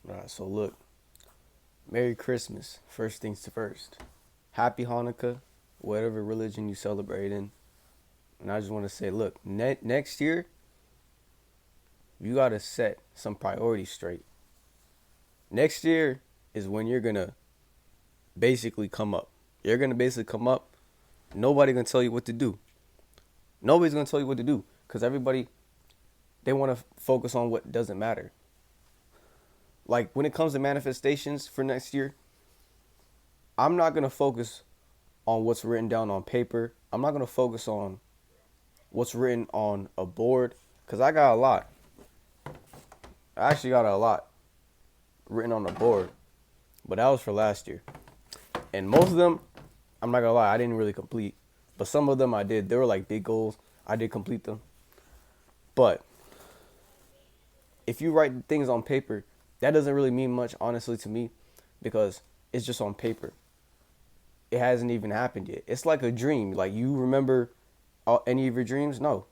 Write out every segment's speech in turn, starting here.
All right, so look, Merry Christmas. First things first. Happy Hanukkah, whatever religion you celebrate in. And I just want to say, look, next year, you got to set some priorities straight. Next year is when you're going to basically come up. You're going to basically come up. Nobody going to tell you what to do. Nobody's going to tell you what to do because everybody, they want to focus on what doesn't matter. Like when it comes to manifestations for next year, I'm not going to focus on what's written down on paper. I'm not going to focus on what's written on a board because I got a lot. I actually got a lot written on the board, but that was for last year. And most of them, I'm not going to lie, I didn't really complete. But some of them I did. They were like big goals. I did complete them. But if you write things on paper, that doesn't really mean much, honestly, to me, because it's just on paper. It hasn't even happened yet. It's like a dream. Like you remember any of your dreams? No.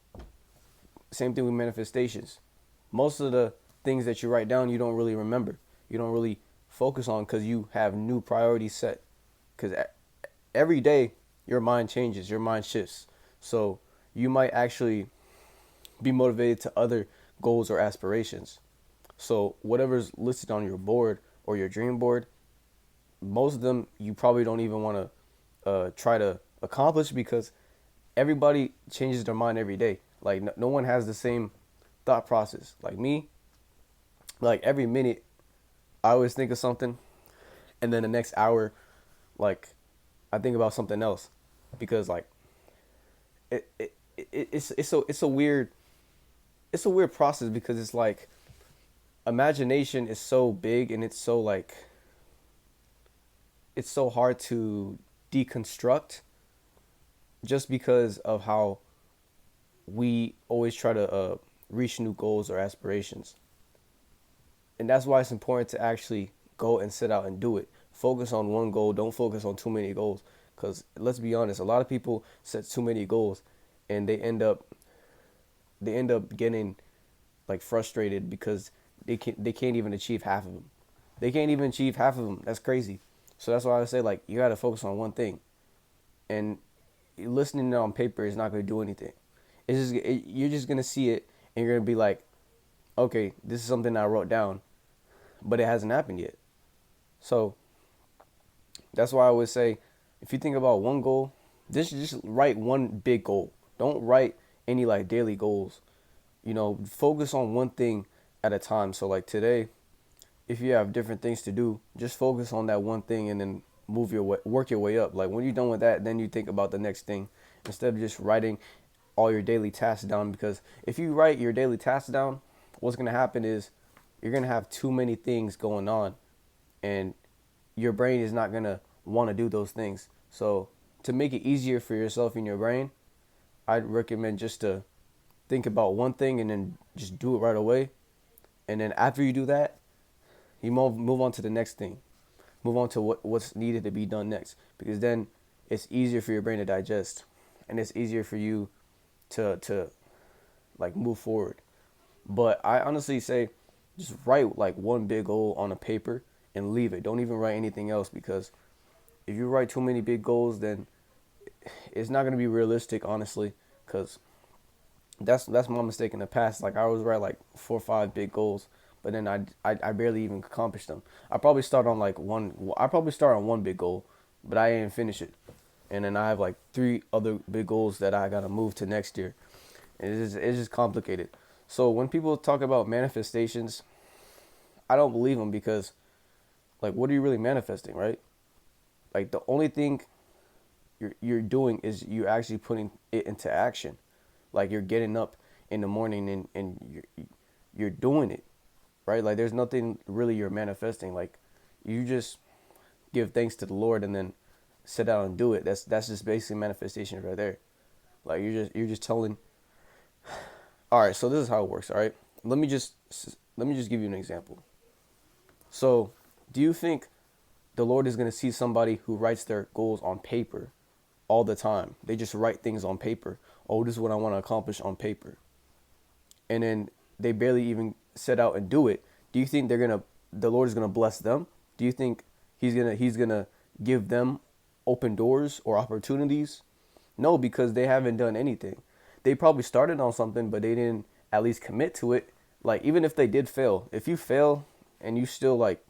Same thing with manifestations. Most of the things that you write down, you don't really remember. You don't really focus on because you have new priorities set. Because every day your mind changes, your mind shifts. So you might actually be motivated to other goals or aspirations. So whatever's listed on your board or your dream board, most of them you probably don't even want to try to accomplish because everybody changes their mind every day. Like no one has the same thought process. Like me, like every minute I always think of something, and then the next hour, like I think about something else, because like it's a weird process because it's like imagination is so big and it's so like it's so hard to deconstruct just because of how we always try to reach new goals or aspirations. And that's why it's important to actually go and sit out and do it. Focus on one goal. Don't focus on too many goals. Because let's be honest, a lot of people set too many goals, and they end up getting like frustrated because they can't even achieve half of them. They can't even achieve half of them. That's crazy. So that's why I say like you got to focus on one thing, and listening on paper is not going to do anything. You're just gonna see it, and you're gonna be like, okay, this is something I wrote down, but it hasn't happened yet. So that's why I would say, if you think about one goal, just write one big goal. Don't write any like daily goals. Focus on one thing at a time. So like today, if you have different things to do, just focus on that one thing and then work your way up. Like when you're done with that, then you think about the next thing instead of just writing all your daily tasks down. Because if you write your daily tasks down, what's gonna happen is you're gonna have too many things going on, and your brain is not gonna want to do those things. So to make it easier for yourself in your brain, I'd recommend just to think about one thing and then just do it right away. And then after you do that, you move on to the next thing. Move on to what's needed to be done next. Because then it's easier for your brain to digest, and it's easier for you to like move forward. But I honestly say just write like one big goal on a paper and leave it. Don't even write anything else, because if you write too many big goals, then it's not going to be realistic, honestly, because that's my mistake in the past. Like I always write like 4 or 5 big goals, but then I barely even accomplish them. I probably start on like one. I probably start on one big goal, but I didn't finish it, and then I have like 3 other big goals that I gotta move to next year. And it's just complicated. So when people talk about manifestations, I don't believe them, because like what are you really manifesting, right? Like the only thing you're doing is you actually putting it into action. Like you're getting up in the morning and you're doing it, right? Like there's nothing really you're manifesting. Like you just give thanks to the Lord and then sit down and do it. That's just basically manifestation right there. Like you're just telling. All right, so this is how it works. All right, let me just give you an example. So, do you think the Lord is going to see somebody who writes their goals on paper all the time? They just write things on paper. Oh, this is what I want to accomplish on paper. And then they barely even set out and do it. Do you think they're going to the Lord is gonna bless them? Do you think he's gonna give them open doors or opportunities? No, because they haven't done anything. They probably started on something, but they didn't at least commit to it. Like even if they did fail, if you fail and you still like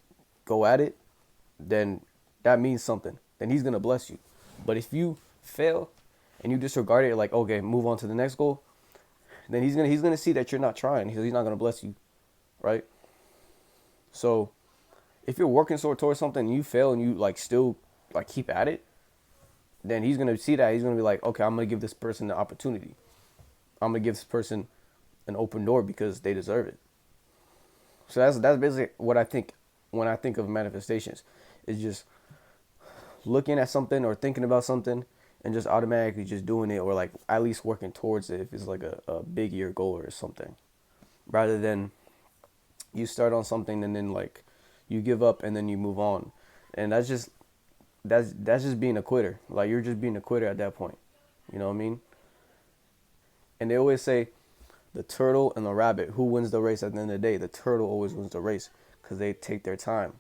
go at it, then that means something. Then he's gonna bless you. But if you fail and you disregard it, like okay, move on to the next goal, then he's gonna see that you're not trying. He's not gonna bless you, right? So if you're working towards something and you fail and you like still like keep at it, then he's gonna see that. He's gonna be like, okay, I'm gonna give this person the opportunity. I'm gonna give this person an open door because they deserve it. So that's basically what I think when I think of manifestations. It's just looking at something or thinking about something and just automatically just doing it, or like at least working towards it if it's like a big year goal or something, rather than you start on something and then like you give up and then you move on. And that's just being a quitter. Like you're just being a quitter at that point. You know what I mean? And they always say the turtle and the rabbit, who wins the race at the end of the day? The turtle always wins the race because they take their time.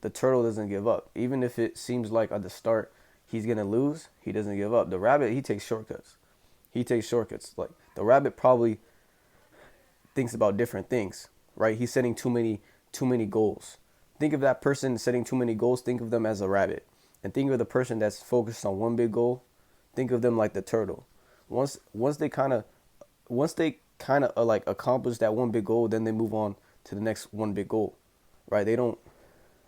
The turtle doesn't give up. Even if it seems like at the start he's going to lose, he doesn't give up. The rabbit, he takes shortcuts. He takes shortcuts. Like the rabbit probably thinks about different things, right? He's setting too many goals. Think of that person setting too many goals. Think of them as a rabbit. And think of the person that's focused on one big goal. Think of them like the turtle. Once they kind of like accomplish that one big goal, then they move on to the next one big goal, right? They don't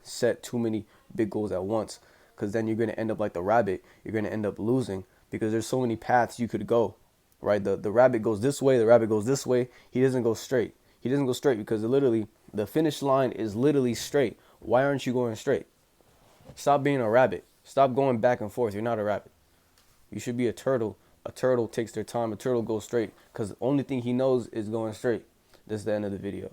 set too many big goals at once, because then you're going to end up like the rabbit. You're going to end up losing because there's so many paths you could go, right? The rabbit goes this way, the rabbit goes this way. He doesn't go straight. He doesn't go straight because literally the finish line is literally straight. Why aren't you going straight? Stop being a rabbit. Stop going back and forth. You're not a rabbit. You should be a turtle. A turtle takes their time. A turtle goes straight because the only thing he knows is going straight. This is the end of the video.